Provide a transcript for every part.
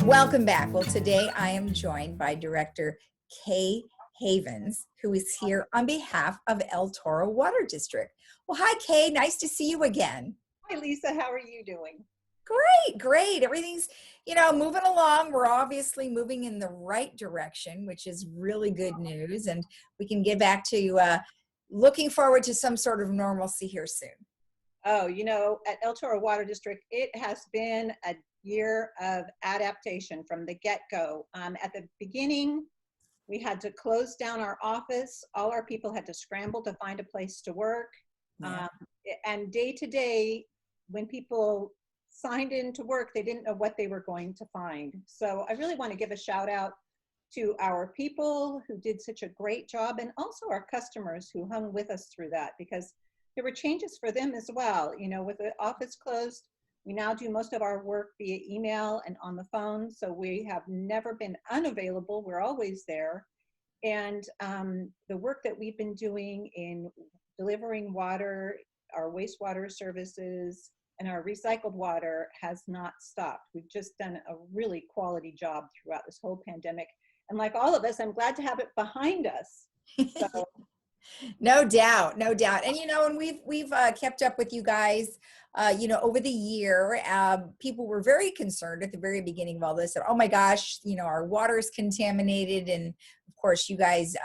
Welcome back. Well, today I am joined by Director Kay Havens, who is here on behalf of El Toro Water District. Well, hi, Kay. Nice to see you again. Hi, Lisa. How are you doing? Great, great. Everything's, moving along. We're obviously moving in the right direction, which is really good news. And we can get back to looking forward to some sort of normalcy here soon. Oh, at El Toro Water District, it has been a year of adaptation from the get-go. At the beginning, we had to close down our office. All our people had to scramble to find a place to work. Yeah. And day to day, when people signed in to work, they didn't know what they were going to find. So I really want to give a shout out to our people who did such a great job, and also our customers who hung with us through that, because there were changes for them as well. With the office closed, we now do most of our work via email and on the phone. So we have never been unavailable. We're always there. And the work that we've been doing in delivering water, our wastewater services, and our recycled water has not stopped. We've just done a really quality job throughout this whole pandemic. And like all of us, I'm glad to have it behind us. So No doubt, no doubt. And and we've kept up with you guys, over the year. People were very concerned at the very beginning of all this. That, oh my gosh, our water is contaminated, and of course, you guys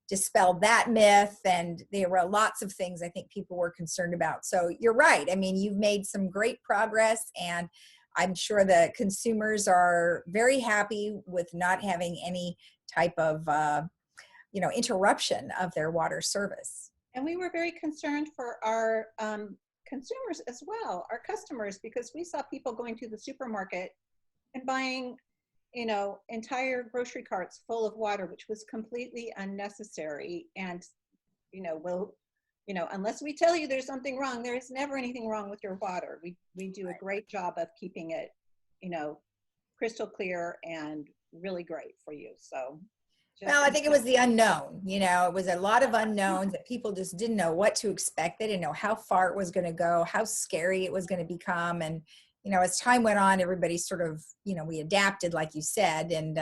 dispelled that myth. And there were lots of things I think people were concerned about. So you're right. I mean, you've made some great progress, and I'm sure the consumers are very happy with not having any type of interruption of their water service. and we were very concerned for our consumers as well, our customers, because we saw people going to the supermarket and buying, entire grocery carts full of water, which was completely unnecessary. And, unless we tell you there's something wrong, there is never anything wrong with your water. We do a great job of keeping it, crystal clear and really great for you. So Well, I think it was the unknown. It was a lot of unknowns that people just didn't know what to expect. They didn't know how far it was going to go, how scary it was going to become. And, as time went on, everybody sort of, we adapted, like you said. And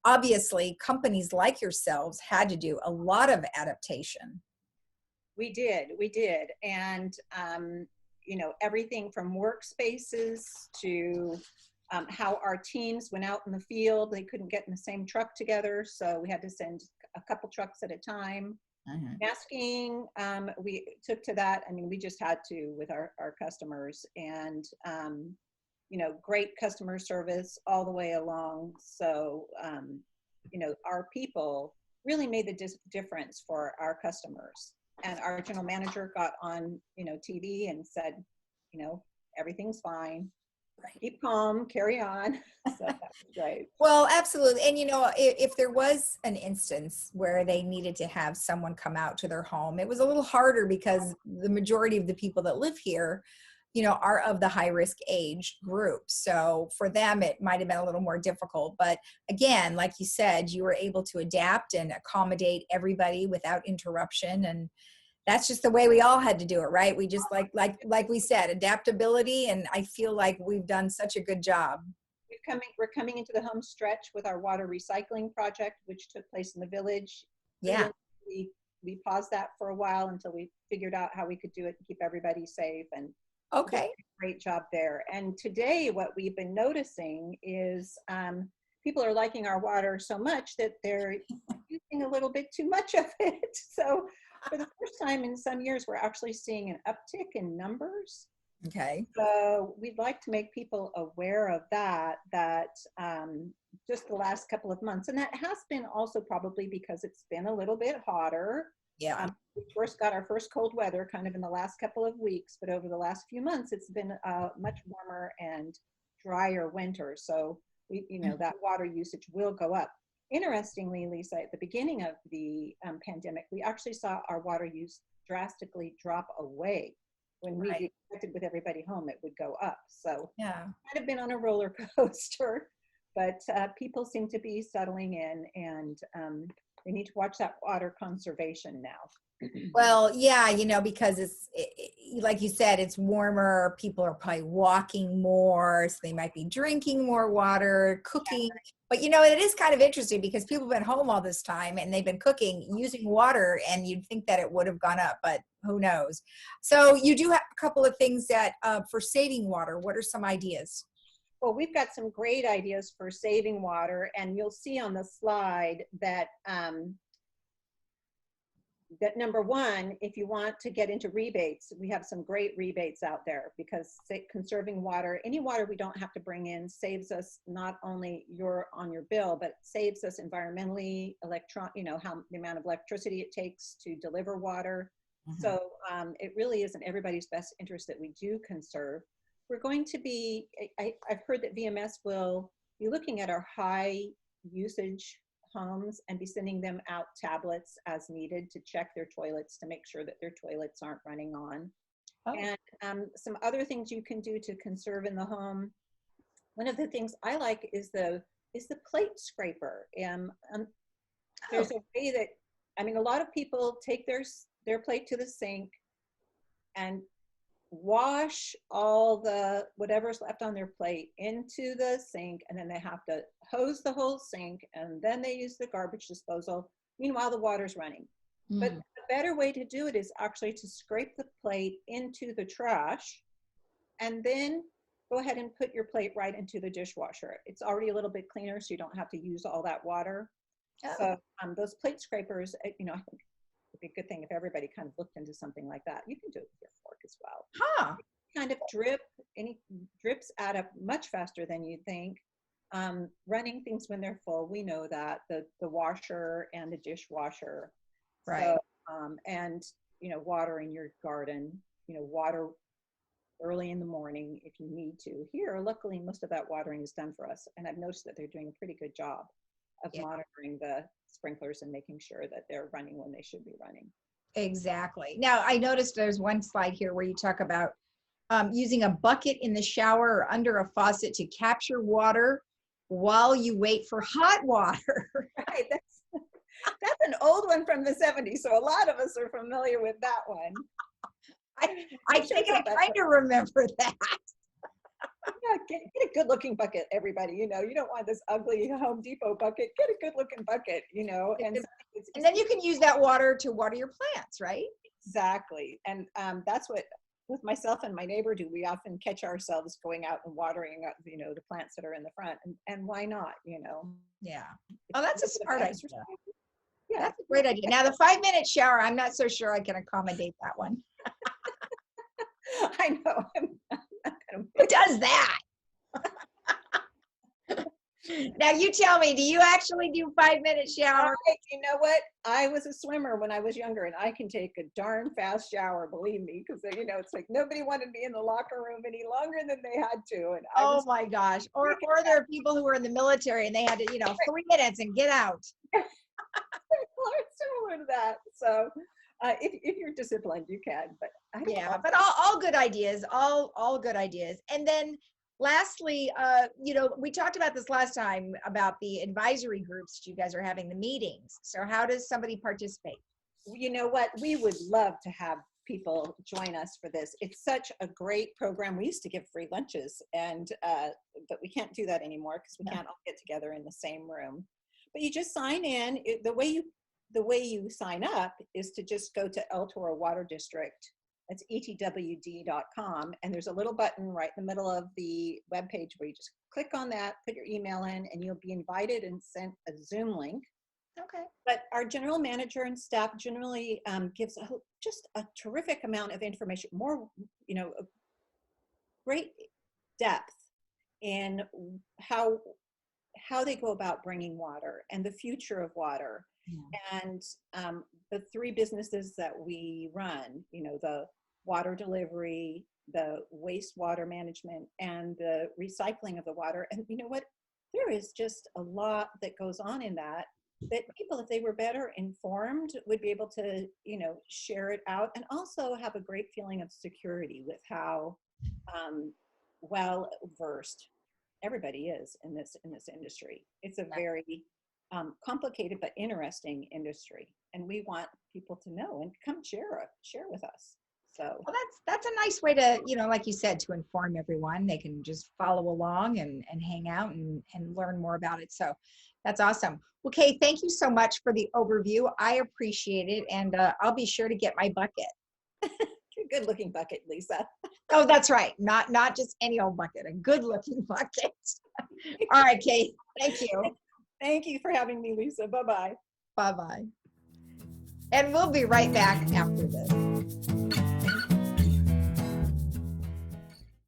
obviously, companies like yourselves had to do a lot of adaptation. We did. And, everything from workspaces to how our teams went out in the field. They couldn't get in the same truck together, so we had to send a couple trucks at a time. Masking, we took to that. I mean, we just had to with our customers, and great customer service all the way along. So our people really made the difference for our customers. And our general manager got on TV and said, everything's fine. Right. Keep calm, carry on. So that was great. Well, absolutely. And if there was an instance where they needed to have someone come out to their home, it was a little harder because the majority of the people that live here, are of the high risk age group. So for them, it might have been a little more difficult. But again, like you said, you were able to adapt and accommodate everybody without interruption. And that's just the way we all had to do it, right? We just like we said, adaptability, and I feel like we've done such a good job. We're coming into the home stretch with our water recycling project, which took place in the village. Yeah. We paused that for a while until we figured out how we could do it and keep everybody safe. And okay, great job there. And today, what we've been noticing is people are liking our water so much that they're using a little bit too much of it. So for the first time in some years, we're actually seeing an uptick in numbers. Okay. So we'd like to make people aware of that just the last couple of months. And that has been also probably because it's been a little bit hotter. Yeah. We first got our first cold weather kind of in the last couple of weeks, but over the last few months, it's been a much warmer and drier winter. So that water usage will go up. Interestingly, Lisa, at the beginning of the pandemic, we actually saw our water use drastically drop away. When we expected with everybody home, it would go up. So yeah, might have been on a roller coaster, but people seem to be settling in, and they need to watch that water conservation now. Well, yeah, because like you said, it's warmer. People are probably walking more, so they might be drinking more water, cooking. But it is kind of interesting because people have been home all this time and they've been cooking using water, and you'd think that it would have gone up, but who knows? So you do have a couple of things that for saving water. What are some ideas? Well, we've got some great ideas for saving water, and you'll see on the slide that number one, if you want to get into rebates, we have some great rebates out there, because conserving water, any water we don't have to bring in, saves us not only on your bill, but saves us environmentally, how the amount of electricity it takes to deliver water. Mhm. So it really is in everybody's best interest that we do conserve. We're going to be, I've heard that VMS will be looking at our high usage homes and be sending them out tablets as needed to check their toilets, to make sure that their toilets aren't running on. Oh. And some other things you can do to conserve in the home. One of the things I like is the plate scraper. There's a way that, a lot of people take their plate to the sink and wash all the whatever's left on their plate into the sink, and then they have to hose the whole sink, and then they use the garbage disposal. Meanwhile, the water's running. But a better way to do it is actually to scrape the plate into the trash and then go ahead and put your plate right into the dishwasher. It's already a little bit cleaner, so you don't have to use all that water. Oh. So those plate scrapers, I think it'd be a good thing if everybody kind of looked into something like that. You can do it with your fork as well. Huh. Kind of any drips add up much faster than you think. Running things when they're full, we know that the washer and the dishwasher. Right. So, and watering your garden, water early in the morning if you need to. Here, luckily, most of that watering is done for us, and I've noticed that they're doing a pretty good job of monitoring the sprinklers and making sure that they're running when they should be running. Exactly. Now, I noticed there's one slide here where you talk about using a bucket in the shower or under a faucet to capture water while you wait for hot water. Right. That's an old one from the 70s, so a lot of us are familiar with that one. I think I kind of remember that. Yeah, get a good looking bucket, everybody. You don't want this ugly Home Depot bucket. Get a good looking bucket, and then you can use that water to water your plants, right? Exactly. And that's what with myself and my neighbor do. We often catch ourselves going out and watering the plants that are in the front, and why not, Yeah. Oh, that's a smart idea. Yeah, that's a great idea. Now the 5-minute shower, I'm not so sure I can accommodate that one. I know. Who does that? Now you tell me, do you actually do 5-minute shower? You know what? I was a swimmer when I was younger, and I can take a darn fast shower, believe me, because it's like nobody wanted me in the locker room any longer than they had to. And oh my gosh. Or there are people who were in the military and they had to, 3 minutes and get out. Similar to that. So if you're disciplined, you can. But but all good ideas, all good ideas. And then lastly, we talked about this last time about the advisory groups that you guys are having the meetings. So how does somebody participate? You know what? We would love to have people join us for this. It's such a great program. We used to give free lunches, but we can't do that anymore because we can't all get together in the same room. But you just sign in. The way you sign up is to just go to El Toro Water District. That's ETWD.com, and there's a little button right in the middle of the webpage where you just click on that, put your email in, and you'll be invited and sent a Zoom link. Okay. But our general manager and staff generally gives just a terrific amount of information, more, great depth in how they go about bringing water and the future of water. Yeah. And the 3 businesses that we run, the water delivery, the wastewater management, and the recycling of the water. And you know what? There is just a lot that goes on in that people, if they were better informed, would be able to, share it out, and also have a great feeling of security with how well versed everybody is in this industry. It's a very complicated but interesting industry, and we want people to know and come share with us. So Well, that's a nice way to, like you said, to inform everyone. They can just follow along and hang out and learn more about it. So that's awesome. Okay, thank you so much for the overview. I appreciate it, and I'll be sure to get my bucket. good looking bucket, Lisa. Oh, that's right. Not just any old bucket, a good looking bucket. All right, Kate. Thank you. Thank you for having me, Lisa. Bye-bye. Bye-bye. And we'll be right back after this.